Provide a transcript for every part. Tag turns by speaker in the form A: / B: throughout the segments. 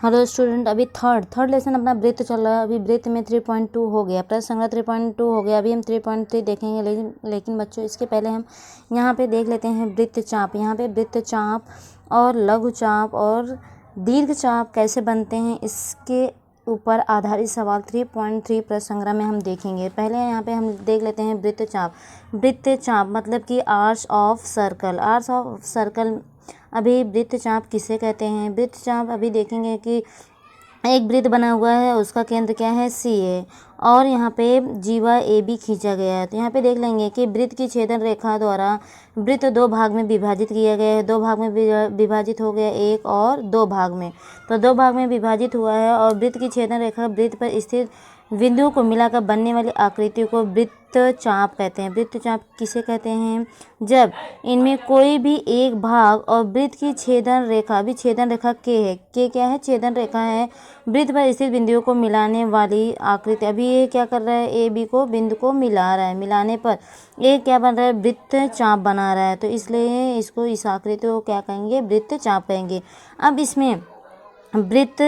A: Hello student, अभी third lesson अपना वृत्त चल रहा है। अभी वृत्त में 3.2 हो गया, प्रश्न संग्रह 3.2 हो गया। अभी हम 3.3 देखेंगे, लेकिन बच्चों इसके पहले हम यहाँ पे देख लेते हैं वृत्त चाप। यहाँ पे वृत्त चाप और लघु चाप और दीर्घ चाप कैसे बनते हैं, इसके ऊपर आधारित सवाल 3.3 प्रश्न संग्रह में हम देखेंगे। पहले यहाँ पे हम देख लेते हैं वृत्त चाप। वृत्त चाप मतलब कि arch of circle. Arch of circle अभी वृत्त चाप किसे कहते हैं? वृत्त चाप अभी देखेंगे कि एक वृत्त बना हुआ है, उसका केंद्र क्या है? सी है, और यहाँ पे जीवा ए बी खींचा गया है। तो यहाँ पे देख लेंगे कि वृत्त की छेदन रेखा द्वारा वृत्त दो भाग में विभाजित किया गया है। दो भाग में विभाजित हो गया, एक और दो भाग में। तो दो भाग में विभाजित हुआ है, और वृत्त की छेदन रेखा वृत्त पर स्थित बिंदुओं को मिलाकर बनने वाली आकृति को वृत्त चाप कहते हैं। वृत्त चाप किसे कहते हैं? जब इनमें कोई भी एक भाग और वृत्त की छेदन रेखा, अभी छेदन रेखा के है, के क्या है? छेदन रेखा है, वृत्त पर स्थित बिंदुओं को मिलाने वाली आकृति। अभी ये क्या कर रहा है? ए बी को बिंदु को मिला रहा है, मिलाने पर ये क्या बन रहा है? वृत्त चाप बना रहा है। तो इसलिए इसको, इस आकृति को क्या कहेंगे? वृत्त चाप कहेंगे। अब इसमें वृत्त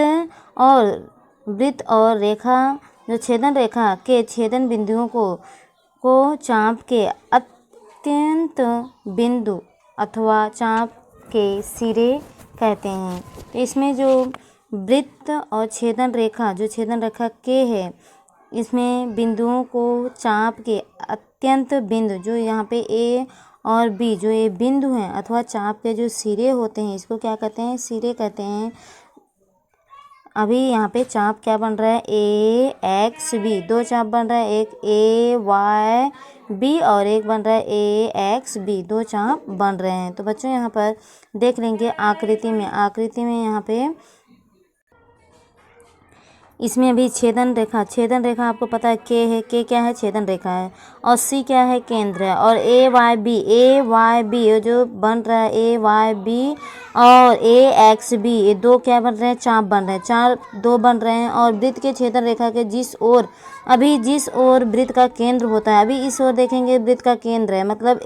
A: और रेखा, जो छेदन रेखा के छेदन बिंदुओं को चाप के अत्यंत बिंदु अथवा चाप के सिरे कहते हैं। तो इसमें जो वृत्त और छेदन रेखा, जो छेदन रेखा के है, इसमें बिंदुओं को चाप के अत्यंत बिंदु, जो यहाँ पे ए और बी, जो ये बिंदु हैं अथवा चाप के जो सिरे होते हैं, इसको क्या कहते हैं? सिरे कहते हैं। अभी यहाँ पे चाप क्या बन रहा है? ए एक्स बी, दो चाप बन रहा है, एक ए वाई बी और एक बन रहा है ए एक्स बी, दो चाप बन रहे हैं। तो बच्चों यहाँ पर देख लेंगे आकृति में यहाँ पे इसमें अभी छेदन रेखा आपको पता है के है, के क्या है? छेदन रेखा है, और सी क्या है? केंद्र है। और ए वाई बी जो बन रहा है, ए वाई बी और ए एक्स बी, ये दो क्या बन रहे हैं? चाप बन रहे हैं, चार दो बन रहे हैं। और वृत्त के छेदन रेखा के जिस ओर वृत्त का केंद्र होता है, अभी इस ओर देखेंगे वृत्त का केंद्र है, मतलब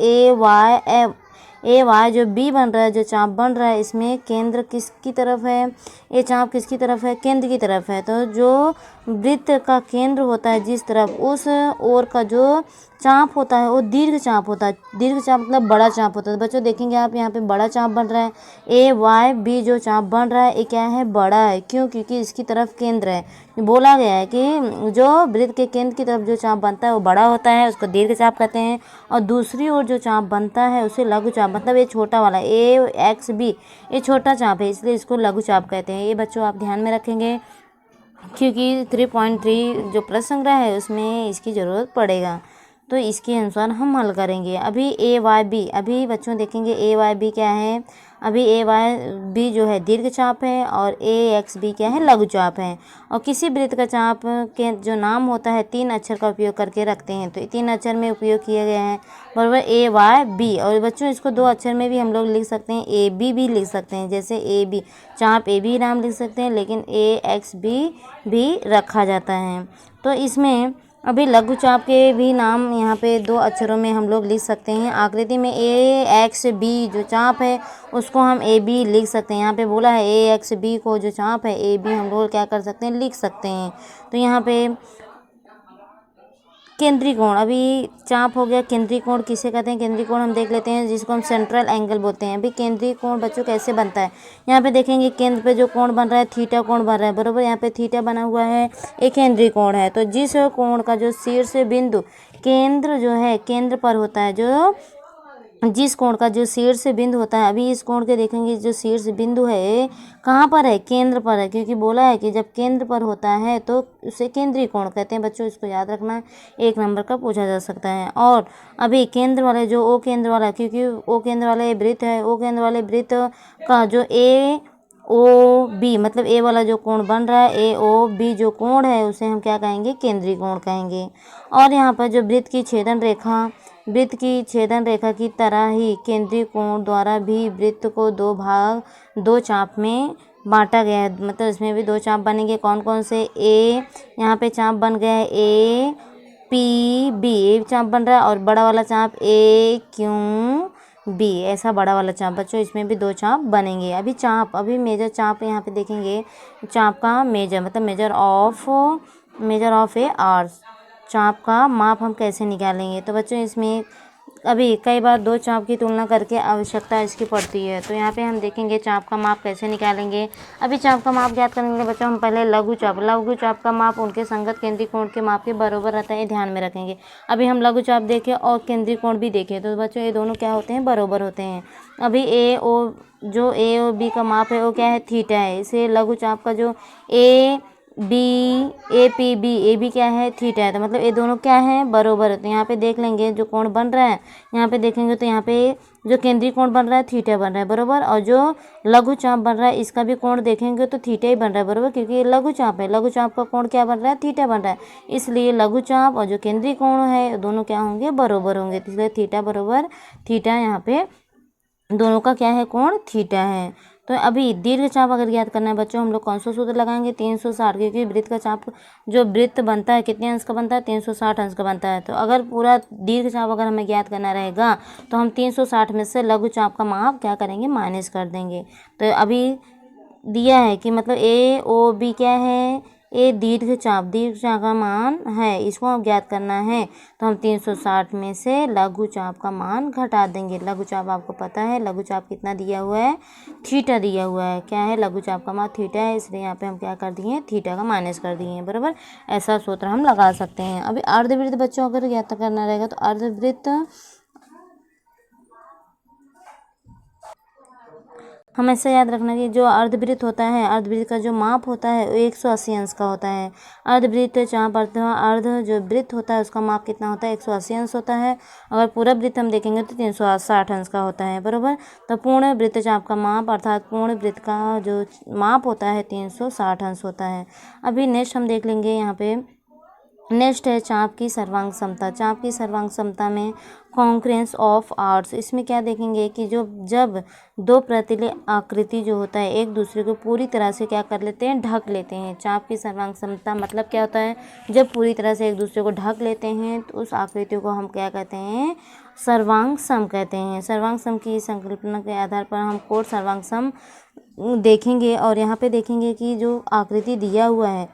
A: ए वाई जो बी बन रहा है, जो चाप बन रहा है, इसमें केंद्र किसकी तरफ है? ये चाप किसकी तरफ है? केंद्र की तरफ है। तो जो वृत्त का केंद्र होता है जिस तरफ, उस ओर का जो चाप होता है वो दीर्घ चाप होता है। दीर्घ चाप मतलब बड़ा चाप होता है। तो बच्चों देखेंगे आप यहाँ पे बड़ा चाप बन रहा है, ए वाई बी जो चाप बन रहा है, ये क्या है? बड़ा है। क्यों? क्योंकि इसकी तरफ केंद्र है। बोला गया है कि जो वृत्त के केंद्र की तरफ जो चाप बनता है वो बड़ा होता है, उसको दीर्घ चाप कहते हैं। और दूसरी ओर जो चाप बनता है उसे लघु चाप, मतलब ये छोटा वाला ए एक्स बी, ये छोटा चाप है, इसलिए इसको लघु चाप कहते हैं। ये बच्चों आप ध्यान में रखेंगे, क्योंकि 3.3 जो प्रश्न संग्रह है उसमें इसकी ज़रूरत पड़ेगा। तो इसके अनुसार हम हल करेंगे। अभी ए वाई बी, अभी बच्चों देखेंगे ए वाई बी क्या है? अभी ए वाई बी जो है दीर्घ चाप है, और ए एक्स बी क्या है? लघु चाप है। और किसी वृत्त का चाप के जो नाम होता है 3 अक्षर का उपयोग करके रखते हैं, तो 3 अक्षर में उपयोग किए गए हैं, बराबर ए वाई बी। और बच्चों इसको 2 अक्षर में भी हम लोग लिख सकते हैं, ए बी भी लिख सकते हैं, जैसे ए बी, चाप ए बी नाम लिख सकते हैं, लेकिन ए एक्स बी भी रखा जाता है। तो इसमें अभी लघु चाप के भी नाम यहाँ पे 2 अक्षरों में हम लोग लिख सकते हैं। आकृति में ए एक्स बी जो चाप है उसको हम ए बी लिख सकते हैं। यहाँ पे बोला है ए एक्स बी को जो चाप है ए बी, हम लोग क्या कर सकते हैं? लिख सकते हैं। तो यहाँ पे केंद्रीय कोण, अभी चाप हो गया, केंद्रीय कोण किसे कहते हैं? केंद्रीय कोण हम देख लेते हैं, जिसको हम सेंट्रल एंगल बोलते हैं। अभी केंद्रीय कोण बच्चों कैसे बनता है? यहाँ पे देखेंगे केंद्र पे जो कोण बन रहा है थीटा कोण बन रहा है, बरोबर। यहाँ पे थीटा बना हुआ है, एक केंद्रीय कोण है। तो जिस कोण का जो शीर्ष बिंदु केंद्र जो है केंद्र पर होता है, जिस कोण का जो शीर्ष बिंदु होता है, अभी इस कोण के देखेंगे जो शीर्ष बिंदु है कहाँ पर है? केंद्र पर है, क्योंकि बोला है कि जब केंद्र पर होता है तो उसे केंद्रीय कोण कहते हैं। बच्चों इसको याद रखना, 1 नंबर का पूछा जा सकता है। और अभी केंद्र वाले जो ओ केंद्र वाला, क्योंकि ओ केंद्र वाले वृत्त है, ओ केंद्र वाले वृत्त का जो ए ओ बी, मतलब ए वाला जो कोण बन रहा है, ए ओ बी जो कोण है, उसे हम क्या कहेंगे? केंद्रीय कोण कहेंगे। और यहाँ पर जो वृत्त की छेदन रेखा की तरह ही केंद्रीय कोण द्वारा भी वृत्त को 2 चाप में बांटा गया है, मतलब इसमें भी 2 चाप बनेंगे। कौन कौन से? ए, यहाँ पे चाप बन गया है ए पी बी, ए चाप बन रहा है, और बड़ा वाला चाप ए क्यू बी, ऐसा बड़ा वाला चाप बच्चों, इसमें भी 2 चाप बनेंगे। अभी मेजर चाप यहाँ पे देखेंगे, चाप का मेजर मतलब मेजर ऑफ ए आर्स, चाप का माप हम कैसे निकालेंगे। तो बच्चों इसमें अभी कई बार 2 चाप की तुलना करके आवश्यकता इसकी पड़ती है। तो यहाँ पे हम देखेंगे चाप का माप कैसे निकालेंगे। अभी चाप का माप ज्ञात करेंगे बच्चों हम पहले लघु चाप का माप उनके संगत केंद्रीय कोण के माप के बराबर रहता है, ध्यान में रखेंगे। अभी हम लघु चाप देखें और केंद्रीय कोण भी देखें तो बच्चों ये दोनों क्या होते हैं, बराबर होते हैं। अभी ए और बी का माप है वो क्या है, थीटा है। इसे लघु चाप का जो ए बी क्या है, थीटा है। तो मतलब ये दोनों क्या है, बराबर है। तो यहाँ पे देख लेंगे जो कोण बन रहा है, यहाँ पे देखेंगे तो यहाँ पे जो केंद्रीय कोण बन रहा है थीटा बन रहा है, बराबर। और जो लघु चाप बन रहा है इसका भी कोण देखेंगे तो थीटा ही बन रहा है, बराबर, क्योंकि ये लघु चाप है। लघु चाप का कोण क्या बन रहा है, थीटा बन रहा है। इसलिए लघु चाप और जो केंद्रीय कोण है दोनों क्या होंगे, बराबर होंगे। इसलिए थीटा बराबर थीटा, यहाँ पे दोनों का क्या है, कोण थीटा है। तो अभी दीर्घ चाप अगर याद करना है बच्चों हम लोग कौन सा सूत्र लगाएंगे, 360, क्योंकि वृत्त का चाप जो वृत्त बनता है कितने अंश का बनता है, 360 अंश का बनता है। तो अगर पूरा दीर्घ चाप अगर हमें ज्ञात करना रहेगा तो हम 360 में से लघु चाप का माप क्या करेंगे, माइनस कर देंगे। तो अभी दिया है कि मतलब ए ओ बी क्या है, ए दीर्घ चाप का मान है, इसको हम ज्ञात करना है। तो हम 360 में से लघु चाप का मान घटा देंगे। लघु चाप आपको पता है, लघु चाप कितना दिया हुआ है, थीटा दिया हुआ है। क्या है, लघु चाप का मान थीटा है, इसलिए यहाँ पे हम क्या कर दिए, थीटा का माइनस कर दिए, बराबर। ऐसा सूत्र हम लगा सकते हैं। अभी अर्धवृत्त बच्चों अगर ज्ञात करना रहेगा तो अर्धवृत्त हमेशा याद रखना कि जो अर्धवृत्त होता है, अर्धवृत्त का जो माप होता है वो 180 अंश का होता है। अर्धवृत्त चाप अथवा अर्ध जो वृत्त होता है उसका माप कितना होता है, 180 अंश होता है। अगर पूरा वृत्त हम देखेंगे तो 360 अंश का होता है, बराबर। तो पूर्ण वृत्त चाप का माप अर्थात पूर्ण वृत्त का जो माप होता है 360 अंश होता है। अभी नेक्स्ट हम देख लेंगे, यहाँ पे नेक्स्ट है चाप की सर्वांग समता। चाप की सर्वांग समता में कॉन्क्रेंस ऑफ आर्ट्स, इसमें क्या देखेंगे कि जब दो प्रतीले आकृति जो होता है एक दूसरे को पूरी तरह से क्या कर लेते हैं, ढक लेते हैं। चाप की सर्वांग समता मतलब क्या होता है, जब पूरी तरह से एक दूसरे को ढक लेते हैं तो उस आकृति को हम क्या कहते हैं, सर्वांग सम कहते हैं। सर्वांग सम की संकल्पना के आधार पर हम कोण सर्वांग सम देखेंगे। और यहाँ पे देखेंगे कि जो आकृति दिया हुआ है,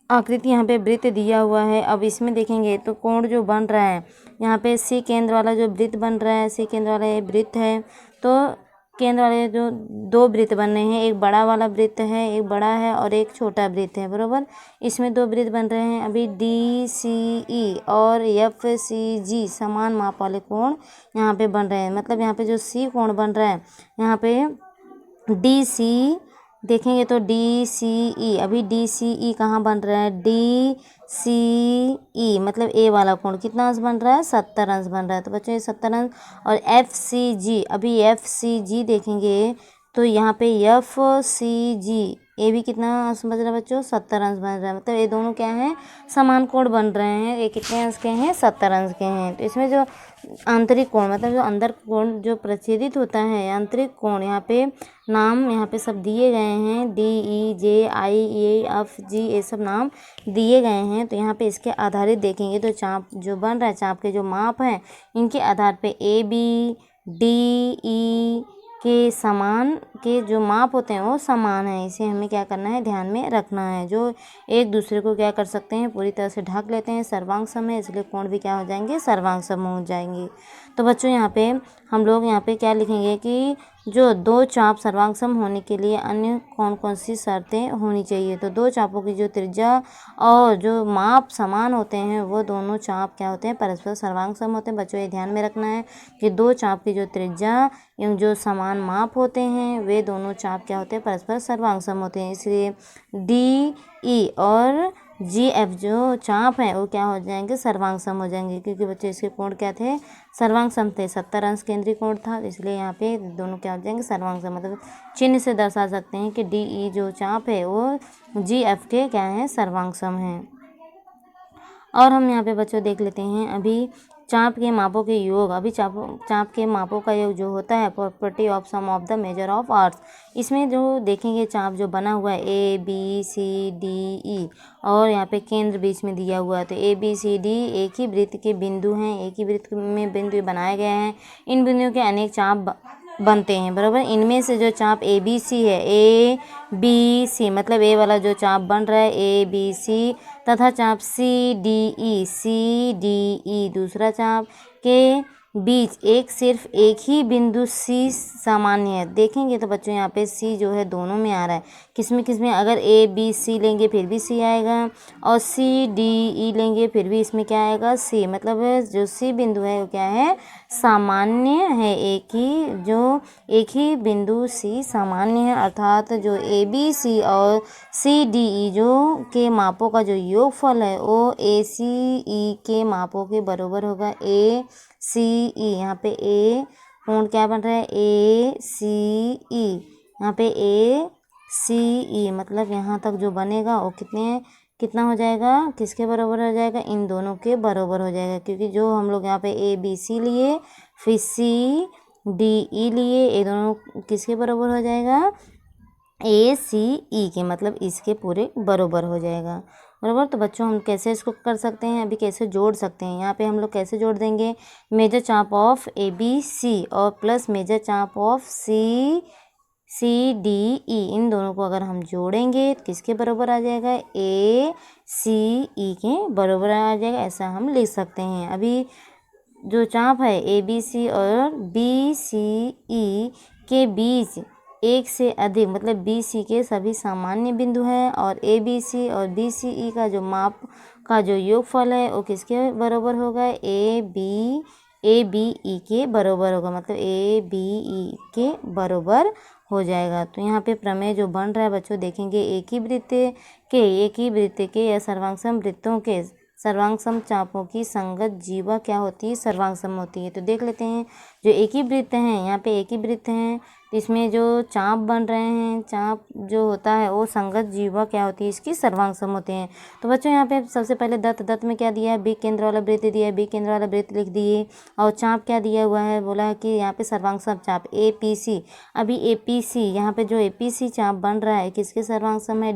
A: आकृति यहाँ पे वृत्त दिया हुआ है। अब इसमें देखेंगे तो कोण जो बन रहा है यहाँ पे सी केंद्र वाला जो वृत्त बन रहा है, सी केंद्र वाला ये वृत्त है। तो केंद्र वाले जो 2 वृत्त बन रहे हैं, एक बड़ा वाला वृत्त है, एक बड़ा है और एक छोटा वृत्त है, बराबर। इसमें 2 वृत्त बन रहे हैं। अभी DCE और FCG समान माप वाले कोण यहाँ पे बन रहे हैं। मतलब यहाँ पे जो सी कोण बन रहा है यहाँ पे DC देखेंगे तो DCE, अभी DCE कहाँ बन रहा है, DCE मतलब ए वाला कोण कितना अंश बन रहा है, 70 अंश बन रहा है। तो बच्चों ये 70 अंश। और FCG, अभी FCG देखेंगे तो यहाँ पे FCG ये भी कितना अंश बन रहा है बच्चों, 70 अंश बन रहा है। मतलब ये दोनों क्या हैं, समान कोण बन रहे हैं। ये कितने अंश के हैं, 70 अंश के हैं। तो इसमें जो आंतरिक कोण मतलब जो अंदर कोण जो प्रच्छेदित होता है, आंतरिक कोण, यहाँ पे नाम यहाँ पे सब दिए गए हैं, DEJIEFG ये सब नाम दिए गए हैं। तो यहाँ पे इसके आधारित देखेंगे तो चाप जो बन रहा है, चाप के जो माप हैं इनके आधार पे ABDE के समान के जो माप होते हैं वो समान है। इसे हमें क्या करना है, ध्यान में रखना है। जो एक दूसरे को क्या कर सकते हैं, पूरी तरह से ढक लेते हैं, सर्वांग सम है, इसलिए कोण भी क्या हो जाएंगे, सर्वांग सम हो जाएंगे। तो बच्चों यहाँ पे हम लोग यहाँ पे क्या लिखेंगे कि जो 2 चाप सर्वांग सम होने के लिए अन्य कौन कौन सी शर्तें होनी चाहिए। तो 2 चापों की जो त्रिज्या और जो माप समान होते हैं वो दोनों चाप क्या होते हैं, परस्पर सर्वांग सम होते हैं। बच्चों ये ध्यान में रखना है कि 2 चाप की जो त्रिज्या एवं जो समान माप होते हैं वे दोनों चाप क्या होते हैं, परस्पर सर्वांग सम होते हैं। इसलिए DE और GF जो चाप हैं वो क्या हो जाएंगे, सर्वांग सम हो जाएंगे। क्योंकि बच्चों इसके कोण क्या थे, सर्वांग सम थे, 70 अंश केंद्रीय कोण था, इसलिए यहाँ पे दोनों क्या हो जाएंगे, सर्वांग सम। मतलब चिन्ह से दर्शा सकते हैं कि DE जो चाप है वो GF के क्या है, सर्वांग सम है। और हम यहाँ पे बच्चों देख लेते हैं अभी चाप के मापों के योग। अभी चाप के मापों का योग जो होता है property of some of the major of arts, इसमें जो देखेंगे चाप जो बना हुआ है ABCDE और यहाँ पे केंद्र बीच में दिया हुआ है। तो ABCD एक ही वृत्त के बिंदु हैं, एक ही वृत्त में बिंदु बनाए गए हैं। इन बिंदुओं के अनेक चाप बनते हैं, बराबर। इनमें से जो चाप ABC है, ABC मतलब ए वाला जो चाप बन रहा है ABC तथा चाप CDE दूसरा चाप के बीच सिर्फ एक ही बिंदु C सामान्य है। देखेंगे तो बच्चों यहाँ पे C जो है दोनों में आ रहा है। किसमें अगर ABC लेंगे फिर भी C आएगा और CDE लेंगे फिर भी इसमें क्या आएगा C, मतलब जो C बिंदु है वो क्या है, सामान्य है। एक ही बिंदु C सामान्य है, अर्थात जो ABC और CDE जो के मापों का जो योगफल है वो ACE के मापों के बराबर होगा। ACE यहाँ पे A कोण क्या बन रहा है ACE, यहाँ पे ACE मतलब यहाँ तक जो बनेगा वो कितना हो जाएगा, किसके बराबर हो जाएगा, इन दोनों के बराबर हो जाएगा। क्योंकि जो हम लोग यहाँ पे ABC लिए फिर CDE लिए, ये दोनों किसके बराबर हो जाएगा, ACE के, मतलब इसके पूरे बराबर हो जाएगा, बराबर। तो बच्चों हम कैसे इसको कर सकते हैं, अभी कैसे जोड़ सकते हैं, यहाँ पे हम लोग कैसे जोड़ देंगे, मेजर चाप ऑफ ABC और प्लस मेजर चाप ऑफ CDE, इन दोनों को अगर हम जोड़ेंगे तो किसके बराबर आ जाएगा, ACE के बराबर आ जाएगा। ऐसा हम लिख सकते हैं। अभी जो चाप है ABC और BCE के बीच एक से अधिक मतलब BC के सभी सामान्य बिंदु हैं और ABC और BCE का जो माप का जो योगफल है वो किसके बराबर होगा, ABE के बराबर होगा, मतलब ABE के बराबर हो जाएगा। तो यहाँ पे प्रमेय जो बन रहा है बच्चों, देखेंगे एक ही वृत्त के या सर्वांगसम वृत्तों के सर्वांगसम चापों की संगत जीवा क्या होती है, सर्वांगसम होती है। तो देख लेते हैं, जो एक ही वृत्त हैं, यहाँ पे एक ही वृत्त हैं, इसमें जो चाप बन रहे हैं, चाप जो होता है वो संगत जीवा क्या होती है, इसकी सर्वांगसम होते हैं। तो बच्चों यहाँ पे सबसे पहले दत्त में क्या दिया है, बी केंद्र वाला वृत्त दिया है, बी केंद्र वाला वृत्त लिख दिए और चाप क्या दिया हुआ है, बोला है कि यहाँ पे सर्वांगसम चाप APC। अभी APC यहाँ पे जो APC चाप बन रहा है किसके सर्वांगसम है,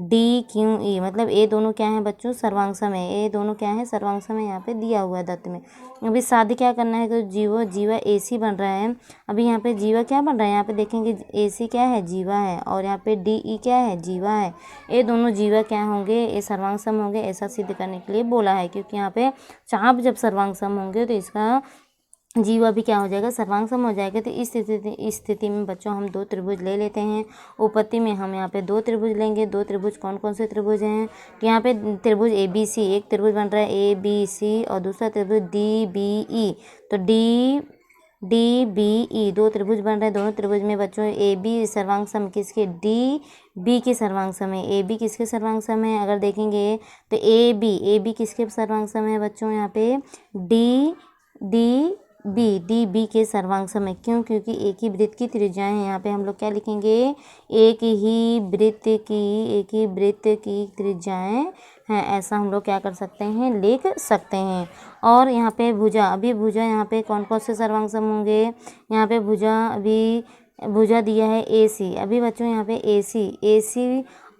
A: DQE मतलब ये दोनों क्या है बच्चों, सर्वांगसम है। ये दोनों क्या है, सर्वांगसम है, यहाँ पे दिया हुआ है दत्त में। अभी साध्य क्या करना है, तो जीवा AC बन रहा है। अभी यहाँ पे जीवा क्या बन रहा है, यहाँ पे देखेंगे AC क्या है, जीवा है, और यहाँ पे DE क्या है, जीवा है। ये दोनों जीवा क्या होंगे, ये सर्वांगसम होंगे, ऐसा सिद्ध करने के लिए बोला है। क्योंकि यहाँ पे चाप जब सर्वांगसम होंगे तो इसका जीवा भी क्या हो जाएगा, सर्वांगसम हो जाएगा। तो इस स्थिति में बच्चों हम दो त्रिभुज ले लेते हैं। उपपत्ति में हम यहाँ पे दो त्रिभुज लेंगे। दो त्रिभुज कौन कौन से त्रिभुज हैं, तो यहाँ पे त्रिभुज ABC, एक त्रिभुज बन रहा है ABC और दूसरा त्रिभुज DBE। तो DBE दो त्रिभुज बन रहे हैं। दोनों त्रिभुज में बच्चों AB सर्वांगसम किसके, DB के सर्वांगसम है। AB किसके सर्वांगसम है, अगर देखेंगे तो AB किसके सर्वांगसम है बच्चों, यहाँ पे DB के सर्वांगसम है। क्यों, क्योंकि एक ही वृत्त की त्रिज्याएं हैं। यहाँ पे हम लोग क्या लिखेंगे, एक ही वृत्त की त्रिज्याएं हैं, ऐसा हम लोग क्या कर सकते हैं, लिख सकते हैं। और यहाँ पे भुजा, अभी भुजा यहाँ पे कौन कौन से सर्वांगसम होंगे, यहाँ पे भुजा दिया है AC। अभी बच्चों यहाँ पे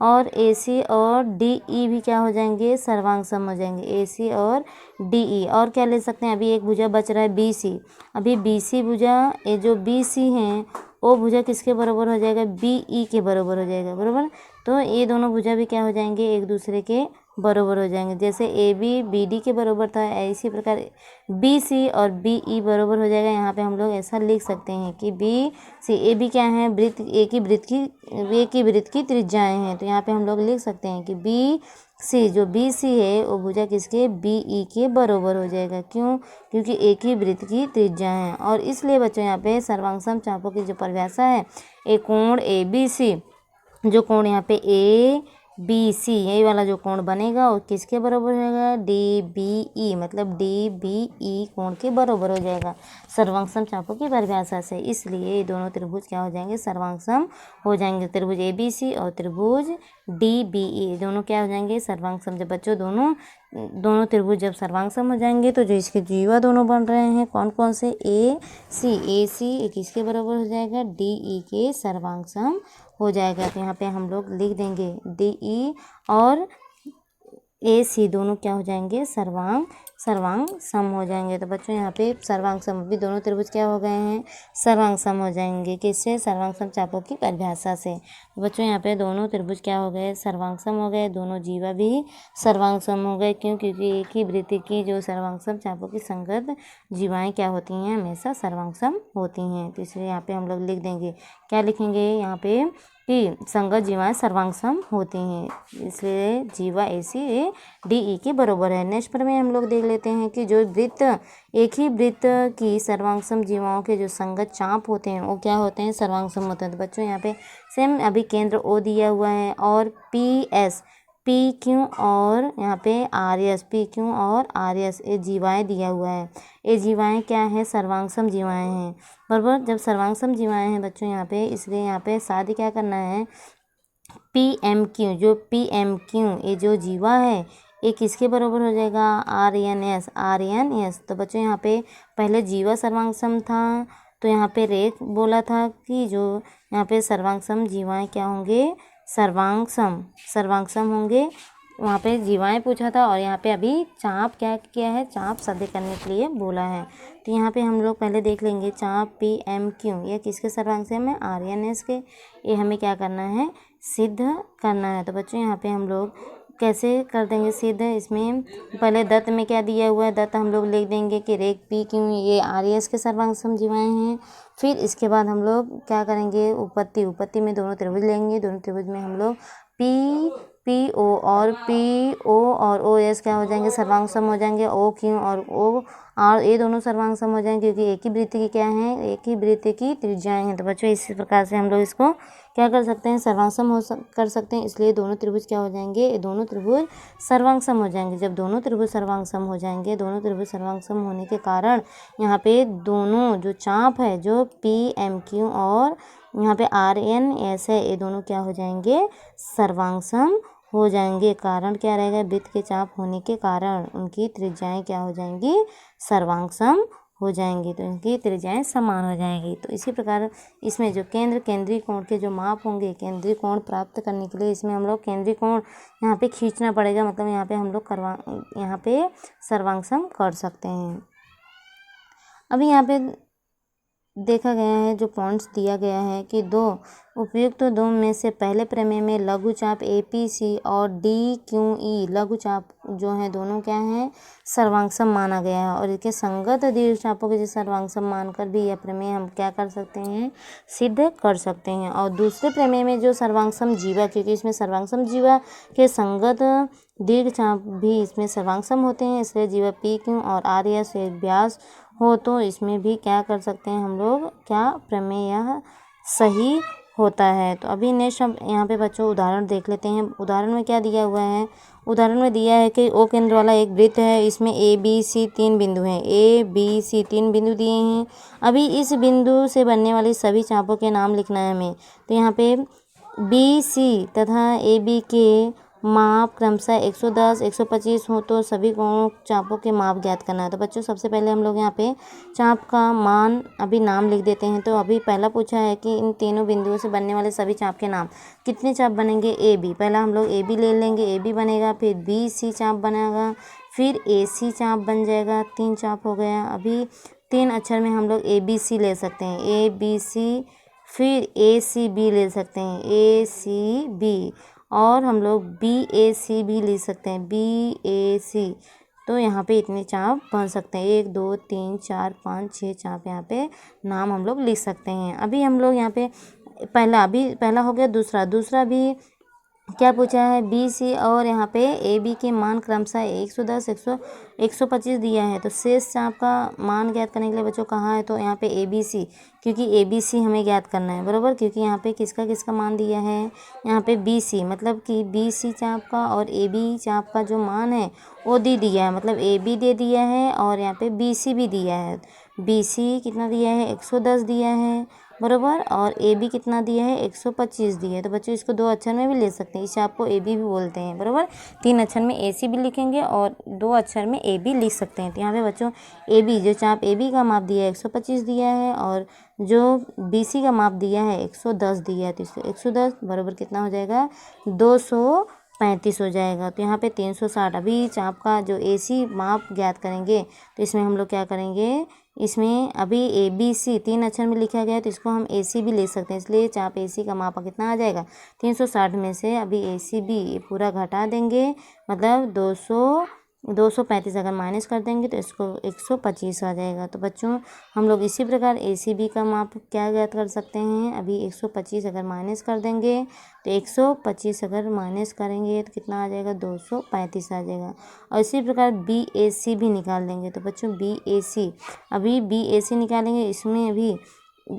A: AC और DE भी क्या हो जाएंगे, सर्वांगसम हो जाएंगे, AC और DE। और क्या ले सकते हैं, अभी एक भुजा बच रहा है BC। अभी BC भुजा, ये जो BC हैं वो भुजा किसके बराबर हो जाएगा, BE के बराबर हो जाएगा, बराबर। तो ये दोनों भुजा भी क्या हो जाएंगे, एक दूसरे के बराबर हो जाएंगे। जैसे AB BD के बराबर था, इसी प्रकार BC और BE बराबर हो जाएगा। यहाँ पे हम लोग ऐसा लिख सकते हैं कि BC AB क्या है, एक ही वृत्त की त्रिज्याएं हैं। तो यहाँ पे हम लोग लिख सकते हैं कि BC है वो भुजा किसके, BE के बराबर हो जाएगा। क्यों, क्योंकि एक ही वृत्त की त्रिज्या है। और इसलिए बच्चों यहाँ पे सर्वांगसम चापों की जो परिभाषा है, एक कोण ABC, जो कोण यहाँ पे ABC यही वाला जो कोण बनेगा वो किसके बराबर होगा, DBE, मतलब DBE कोण के बराबर हो जाएगा सर्वांगसम चापों की परिभाषा से। इसलिए ये दोनों त्रिभुज क्या हो जाएंगे, सर्वांगसम हो जाएंगे। त्रिभुज ABC और त्रिभुज DBE दोनों क्या हो जाएंगे, सर्वांगसम। जब बच्चों दोनों दोनों त्रिभुज जब सर्वांग सम हो जाएंगे तो जो इसके जीवा दोनों बन रहे हैं कौन कौन से, ए सी किसके बराबर हो जाएगा, डी ई के सर्वांग सम हो जाएगा। तो यहाँ पे हम लोग लिख देंगे डी ई और ए सी दोनों क्या हो जाएंगे, सर्वांग सम हो जाएंगे। तो बच्चों यहाँ पे सर्वांग सम भी दोनों त्रिभुज क्या हो गए हैं, सर्वांग सम हो जाएंगे। किससे, सर्वांग सम चापों की परिभाषा से। तो बच्चों यहाँ पे दोनों त्रिभुज क्या हो गए, सर्वांग सम हो गए। दोनों जीवा भी सर्वांग सम हो गए। क्यों, क्योंकि एक ही वृत्त की जो सर्वांग सम चापों की संगत जीवाएँ क्या होती हैं, हमेशा सर्वांग सम होती हैं। तो इसलिए यहाँ पे हम लोग लिख देंगे, क्या लिखेंगे यहाँ पे कि संगत जीवाएँ सर्वांग सम होती हैं, इसलिए जीवा ए सी ए डी ई के बराबर है। नेक्स्ट पर में हम लोग देख लेते हैं कि जो वृत्त, एक ही वृत्त की सर्वांग सम जीवाओं के जो संगत चाप होते हैं वो क्या होते हैं, सर्वांग सम होते हैं। तो बच्चों यहाँ पे सेम अभी केंद्र ओ दिया हुआ है और पी एस, पी क्यू और यहाँ पे आर एस, पी क्यू और आर एस ये जीवाएँ दिया हुआ है। ये जीवाएँ क्या है, सर्वांग सम जीवाएँ हैं, बराबर। जब सर्वांग सम जीवाएँ हैं बच्चों यहाँ पे, इसलिए यहाँ पे साथ ही क्या करना है, पी एम क्यू, जो पी एम क्यू ये जो जीवा है ये किसके बराबर हो जाएगा, R N S, R N S. तो बच्चों यहाँ पे पहले जीवा सर्वांग सम था तो यहाँ पे रेख बोला था कि जो यहाँ पे सर्वांग सम जीवाएँ क्या होंगे, सर्वांग सम होंगे। वहाँ पे जीवाएँ पूछा था और यहाँ पे अभी चाप क्या किया है, चाप सिद्ध करने के लिए बोला है। तो यहाँ पे हम लोग पहले देख लेंगे चाप पी एम क्यू ये किसके सर्वांग सम है, आर एन एस के। ये हमें क्या करना है, सिद्ध करना है। तो बच्चों यहाँ पे हम लोग कैसे कर देंगे सिद्ध, इसमें पहले दत्त में क्या दिया हुआ है, दत्त हम लोग लिख देंगे कि रेख पी क्यू ये आर एस के सर्वांग सम जीवाएँ हैं। फिर इसके बाद हम लोग क्या करेंगे, उपपत्ति में दोनों त्रिभुज लेंगे। दोनों त्रिभुज में हम लोग पी ओ और ओ एस क्या हो जाएंगे, सर्वांग सम हो जाएंगे। ओ क्यू और ओ आर ये दोनों सर्वांग सम हो जाएंगे क्योंकि एक ही वृत्त की क्या है, एक ही वृत्त की त्रिज्याएं हैं। तो बच्चों इसी प्रकार से हम लोग इसको क्या कर सकते हैं, सर्वांग सम कर सकते हैं। इसलिए दोनों त्रिभुज क्या हो जाएंगे, ये दोनों त्रिभुज सर्वांग सम हो जाएंगे। जब दोनों त्रिभुज सर्वांग सम हो जाएंगे, दोनों त्रिभुज सर्वांग सम होने के कारण यहाँ पे दोनों जो चाप है, जो पी एम क्यू और यहाँ पे आर एन एस है, ये दोनों क्या हो जाएंगे, सर्वांग सम हो जाएंगे। कारण क्या रहेगा, वृत्त के चाप होने के कारण उनकी त्रिज्याएं क्या हो जाएंगी, सर्वांग सम हो जाएंगी। तो इनकी त्रिज्याएं समान हो जाएंगी। तो इसी प्रकार इसमें जो केंद्रीय कोण के जो माप होंगे, केंद्रीय कोण प्राप्त करने के लिए इसमें हम लोग केंद्रीय कोण यहाँ पे खींचना पड़ेगा। मतलब यहाँ पे हम लोग यहाँ पे सर्वांग सम कर सकते हैं। अभी यहाँ पे देखा गया है, जो पॉइंट्स दिया गया है कि दो उपयुक्त दो में से पहले प्रमेय में लघु चाप ए पी सी और डी क्यू ई लघु चाप जो है दोनों क्या है, सर्वांग सम माना गया है। और इसके संगत दीर्घ चापों के सर्वांग सम मानकर भी यह प्रमेय हम क्या कर सकते हैं, सिद्ध कर सकते हैं। और दूसरे प्रमेय में जो सर्वांग सम जीवा, क्योंकि इसमें सर्वांग सम जीवा के संगत दीर्घ चाप भी इसमें सर्वांग सम होते हैं, इसलिए जीवा पी क्यू और आर एस व्यास हो तो इसमें भी क्या कर सकते हैं हम लोग, क्या प्रमेय यह सही होता है। तो अभी नेक्स्ट हम यहाँ पे बच्चों उदाहरण देख लेते हैं। उदाहरण में क्या दिया हुआ है, उदाहरण में दिया है कि ओ केंद्र वाला एक वृत्त है, इसमें ए बी सी तीन बिंदु हैं, ए बी सी तीन बिंदु दिए हैं। अभी इस बिंदु से बनने वाली सभी चापों के नाम लिखना है हमें। तो यहाँ पे बी सी तथा ए बी के माप क्रमशः 110, 125 हो तो सभी कोण चापों के माप ज्ञात करना है। तो बच्चों सबसे पहले हम लोग यहाँ पे चाप का मान अभी नाम लिख देते हैं। तो अभी पहला पूछा है कि इन तीनों बिंदुओं से बनने वाले सभी चाप के नाम, कितने चाप बनेंगे, ए बी। पहला हम लोग ए बी ले लेंगे, ए बी बनेगा, फिर बी सी चाप बनेगा, फिर ए सी चाप बन जाएगा, 3 चाप हो गया। अभी 3 अक्षर में हम लोग ए बी सी ले सकते हैं, ए बी सी, फिर ए सी बी ले सकते हैं, ए सी बी, और हम लोग बी ए सी भी ले सकते हैं, बी ए सी। तो यहाँ पे इतने चाप बन सकते हैं, 1 2 3 4 5 6 चाप यहाँ पे नाम हम लोग लिख सकते हैं। अभी हम लोग यहाँ पे पहला हो गया। दूसरा भी क्या पूछा है, बी सी और यहाँ पे ए बी के मान क्रमशः 110, 125 दिया है। तो शेष चाप का मान ज्ञात करने के लिए बच्चों कहाँ है, तो यहाँ पे ए बी सी, क्योंकि ए बी सी हमें ज्ञात करना है, बराबर। क्योंकि यहाँ पे किसका मान दिया है, यहाँ पे बी सी, मतलब कि बी सी चाप का और ए बी चाप का जो मान है वो दे दिया है, मतलब ए बी दे दिया है और यहाँ पे बी सी भी दिया है। बी सी कितना दिया है, 110 दिया है, बरोबर। और ए बी कितना दिया है, 125 दिया है। तो बच्चों इसको 2 अक्षर में भी ले सकते हैं, इसे आपको ए बी भी बोलते हैं, बरोबर। 3 अक्षर में ए सी भी लिखेंगे और 2 अक्षर में ए बी लिख सकते हैं। तो यहाँ पे बच्चों ए बी, जो चाप ए बी का माप दिया है 125 दिया है, और जो बी सी का माप दिया है 110 दिया है। तो इसको 110 बराबर कितना हो जाएगा, 235 हो जाएगा। तो यहाँ पे 360। अभी चाप का जो ए सी माप ज्ञात करेंगे, तो इसमें हम लोग क्या करेंगे, इसमें अभी ए बी सी 3 अक्षर में लिखा गया है, तो इसको हम ए सी भी ले सकते हैं। इसलिए चाप ए सी का माप कितना आ जाएगा, 360 में से अभी ए सी बी पूरा घटा देंगे, मतलब 235 अगर माइनस कर देंगे तो इसको 125 आ जाएगा। तो बच्चों हम लोग इसी प्रकार ए सी बी का माप क्या ज्ञात कर सकते हैं, अभी 125 अगर माइनस कर देंगे तो 125 अगर माइनस करेंगे तो कितना आ जाएगा, 235 आ जाएगा। और इसी प्रकार बी ए सी भी निकाल देंगे। तो बच्चों बी ए सी, अभी बी ए सी निकालेंगे, इसमें अभी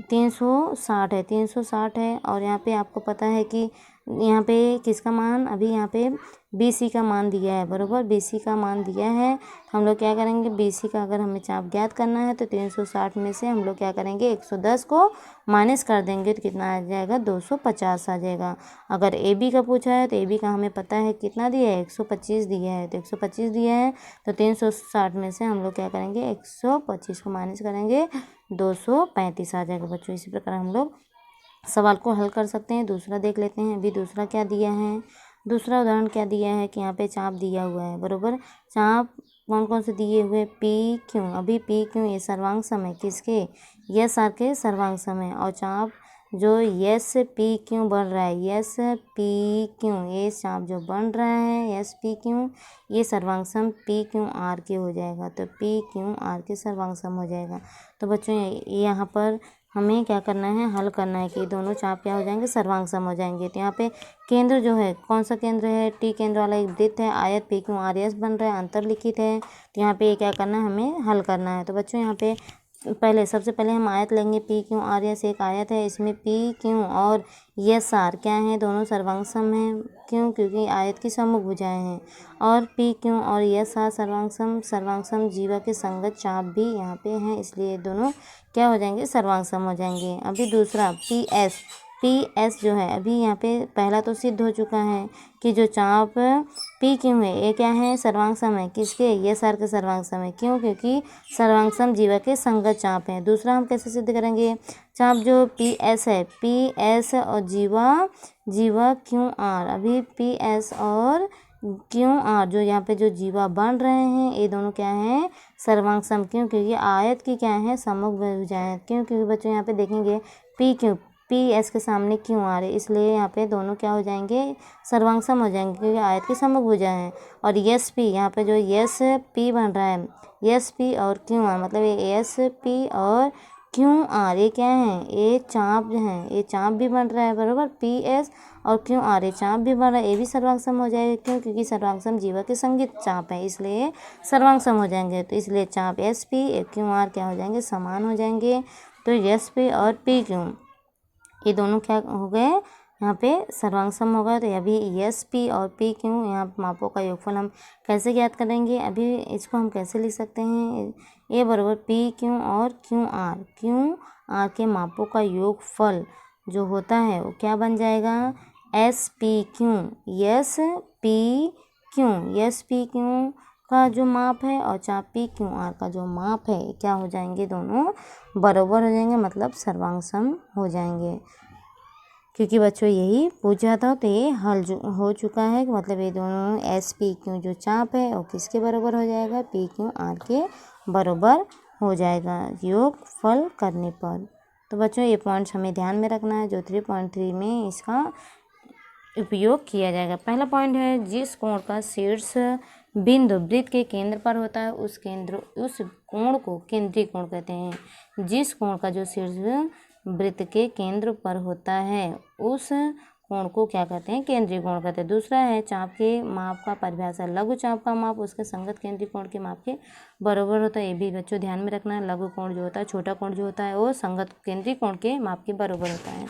A: 360 है, 360 है। और यहाँ पे आपको पता है कि यहाँ पे किसका मान, अभी यहाँ पे बी सी का मान दिया है, बरोबर। बी सी का मान दिया है, तो हम लोग क्या करेंगे, बी सी का अगर हमें चाप ज्ञात करना है तो 360 में से हम लोग क्या करेंगे, 110 को माइनस कर देंगे तो कितना आ जाएगा, 250 आ जाएगा। अगर ए बी का पूछा है तो ए बी का हमें पता है कितना दिया है, 125 दिया है। तो 125 दिया है तो 360 में से हम लोग क्या करेंगे, 125 को माइनस करेंगे, 235 आ जाएगा। बच्चों इसी प्रकार हम लोग सवाल को हल कर सकते हैं। दूसरा देख लेते हैं, अभी दूसरा क्या दिया है। दूसरा उदाहरण क्या दिया है कि यहाँ पे चाप दिया हुआ है, बरोबर। चाप कौन कौन से दिए हुए, पी क्यों। अभी पी क्यों ये सर्वांग सम है, किसके, यस आर के सर्वांग सम है। और चाप जो यस पी क्यों बन रहा है, यस पी क्यों, ये चाप जो बन रहा है यस पी क्यों, ये सर्वांग सम पी क्यों आर के हो जाएगा। तो पी क्यों आर के सर्वांग सम हो जाएगा। तो बच्चों यहाँ पर हमें क्या करना है, हल करना है कि दोनों चाप क्या हो जाएंगे, सर्वांग सम हो जाएंगे। तो यहाँ पे केंद्र जो है, कौन सा केंद्र है, टी केंद्र वाला एक वृत्त है, आयत पी क्यू आर एस बन रहा है, अंतर्लिखित है। तो यहाँ पे ये क्या करना है, हमें हल करना है। तो बच्चों यहाँ पे सबसे पहले हम आयत लेंगे, पी क्यू आर एस एक आयत है, इसमें पी क्यू और एस आर क्या है, दोनों सर्वांग सम है। क्यों, क्योंकि आयत की सम्मुख भुजाएं हैं। और पी क्यू और एस आर सर्वांग सम जीवा के संगत चाप भी यहाँ पे हैं, इसलिए दोनों क्या हो जाएंगे, सर्वांग सम हो जाएंगे। अभी दूसरा पी एस जो है, अभी यहाँ पे पहला तो सिद्ध हो चुका है कि जो चाप पी क्यों है ये क्या है, सर्वांग सम है, किसके, एस आर के सर्वांग सम है। क्यों, क्योंकि सर्वांग सम जीवा के संगत चाप है। दूसरा हम कैसे सिद्ध करेंगे, चाप जो पी एस है, पी एस और जीवा क्यू आर, अभी पी एस और क्यों आर जो यहाँ पे जो जीवा बन रहे हैं ये दोनों क्या है, सर्वांग सम। क्यों, क्योंकि आयत की क्या है, सम्मुख भुजाएं। क्यों, क्योंकि बच्चों यहाँ पे देखेंगे पी एस के सामने क्यों आ रहे, इसलिए यहाँ पे दोनों क्या हो जाएंगे, सर्वांग सम हो जाएंगे, क्योंकि आयत की सम्मुख भुजाएं हैं। और यस पी, यहाँ पे जो यस पी बन रहा है, यस पी और क्यों आर, मतलब ये एस पी और क्यों आर ये क्या है, ये चाप हैं, ये चाप भी बन रहा है, बराबर। पी एस और क्यों आर ये चाप भी बन रहा है, ये भी सर्वांग सम हो जाएगा। क्यों, क्योंकि सर्वांग सम जीवा के संगत चाप है, इसलिए सर्वांग सम हो जाएंगे। तो इसलिए चाप एस पी क्यों आर क्या हो जाएंगे, समान हो जाएंगे। तो एस पी और पी क्यों ये दोनों क्या हो गए, यहाँ पे सर्वांग सम होगा। तो अभी एस पी और पी क्यों यहाँ मापों का योगफल हम कैसे ज्ञात करेंगे, अभी इसको हम कैसे लिख सकते हैं, ए बराबर पी क्यों और क्यों आर के मापों का योगफल जो होता है वो क्या बन जाएगा, एस पी क्यों एस पी क्यों का जो माप है और चाप पी क्यों आर का जो माप है क्या हो जाएंगे, दोनों बराबर हो जाएंगे, मतलब सर्वांग सम हो जाएंगे। क्योंकि बच्चों यही पूछा था तो ये हल हो चुका है कि मतलब ये दोनों एस पी क्यू जो चाप है वो किसके बराबर हो जाएगा, पी क्यू आर के बराबर हो जाएगा योगफल करने पर। तो बच्चों ये पॉइंट्स हमें ध्यान में रखना है जो 3.3 में इसका उपयोग किया जाएगा। पहला पॉइंट है, जिस कोण का शीर्ष बिंदु वृत्त के केंद्र पर होता है उस कोण को केंद्रीय कोण कहते हैं। जिस कोण का जो शीर्ष वृत्त के केंद्र पर होता है उस कोण को क्या कहते हैं, केंद्रीय कोण कहते हैं। दूसरा है, चाप के माप का परिभाषा, लघु चाप का माप उसके संगत केंद्रीय कोण के माप के बराबर होता है। ये भी बच्चों ध्यान में रखना है, लघु कोण जो होता है, छोटा कोण जो होता है वो संगत केंद्रीय कोण के माप के बराबर होता है।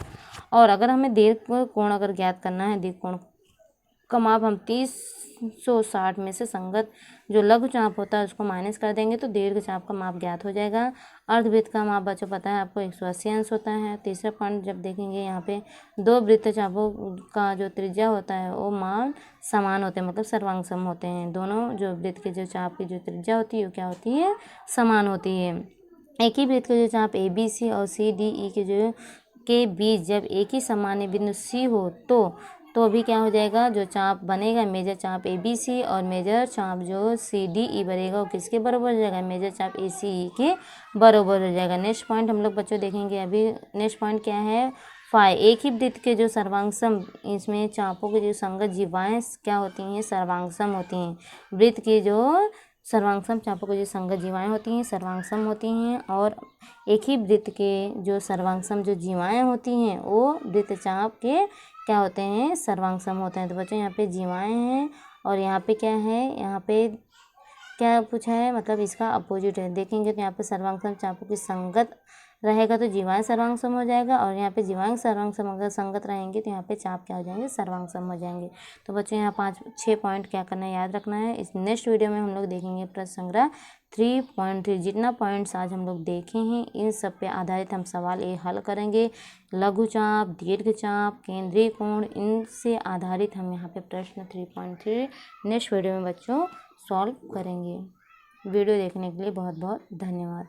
A: और अगर हमें दीर्घ कोण अगर ज्ञात करना है, दीर्घ कोण का माप हम 30 360 में से संगत जो लघु चाप होता है उसको माइनस कर देंगे तो दीर्घ चाप का माप ज्ञात हो जाएगा। अर्धवृत्त का माप बच्चों पता है आपको 180 अंश होता है। तीसरा पॉइंट जब देखेंगे यहाँ पे दो वृत्त चापों का जो त्रिज्या होता है वो मान समान होते हैं, मतलब सर्वांग होते हैं। दोनों जो वृत्त के जो चाप की जो त्रिज्या होती है वो क्या होती है, समान होती है। एक ही वृत्त के जो चाप ABC और CDE के बीच जब एक ही सामान्य बिंदु C हो तो अभी क्या हो जाएगा, जो चाप बनेगा मेजर चाप ABC और मेजर चाप जो CDE बनेगा वो किसके बराबर हो जाएगा, मेजर चाप ACE के बराबर हो जाएगा। नेक्स्ट पॉइंट हम लोग बच्चों देखेंगे अभी। नेक्स्ट पॉइंट क्या है, फाई। एक ही वृत्त के जो सर्वांगसम, इसमें चापों के जो संगत जीवाएं क्या होती हैं, सर्वांगसम होती हैं। वृत्त के जो सर्वांगसम चापों की जो संगत जीवाएं होती हैं सर्वांगसम होती हैं, और एक ही वृत्त के जो सर्वांगसम जो जीवाएं होती हैं वो वृत्त चाप के क्या होते हैं, सर्वांगसम होते हैं। तो बच्चों यहाँ पे जीवाएं हैं और यहाँ पे क्या है, यहाँ पे क्या पूछा है, मतलब इसका अपोजिट है। देखेंगे तो यहाँ पे सर्वांगसम चापों की संगत रहेगा तो जीवाएं सर्वांगसम हो जाएगा, और यहाँ पे जीवाएं सर्वांगसम अगर संगत रहेंगे तो यहाँ पे चाप क्या हो जाएंगे, सर्वांगसम हो जाएंगे। तो बच्चों यहाँ 5-6 पॉइंट क्या करना है, याद रखना है। इस नेक्स्ट वीडियो में हम लोग देखेंगे प्रश्न संग्रह 3.3। जितना पॉइंट्स आज हम लोग देखे हैं इन सब पे आधारित हम सवाल ये हल करेंगे। लघु चाप, दीर्घ चाप, केंद्रीय कोण, इनसे आधारित हम यहाँ पे प्रश्न 3.3 नेक्स्ट वीडियो में बच्चों सॉल्व करेंगे। वीडियो देखने के लिए बहुत बहुत धन्यवाद।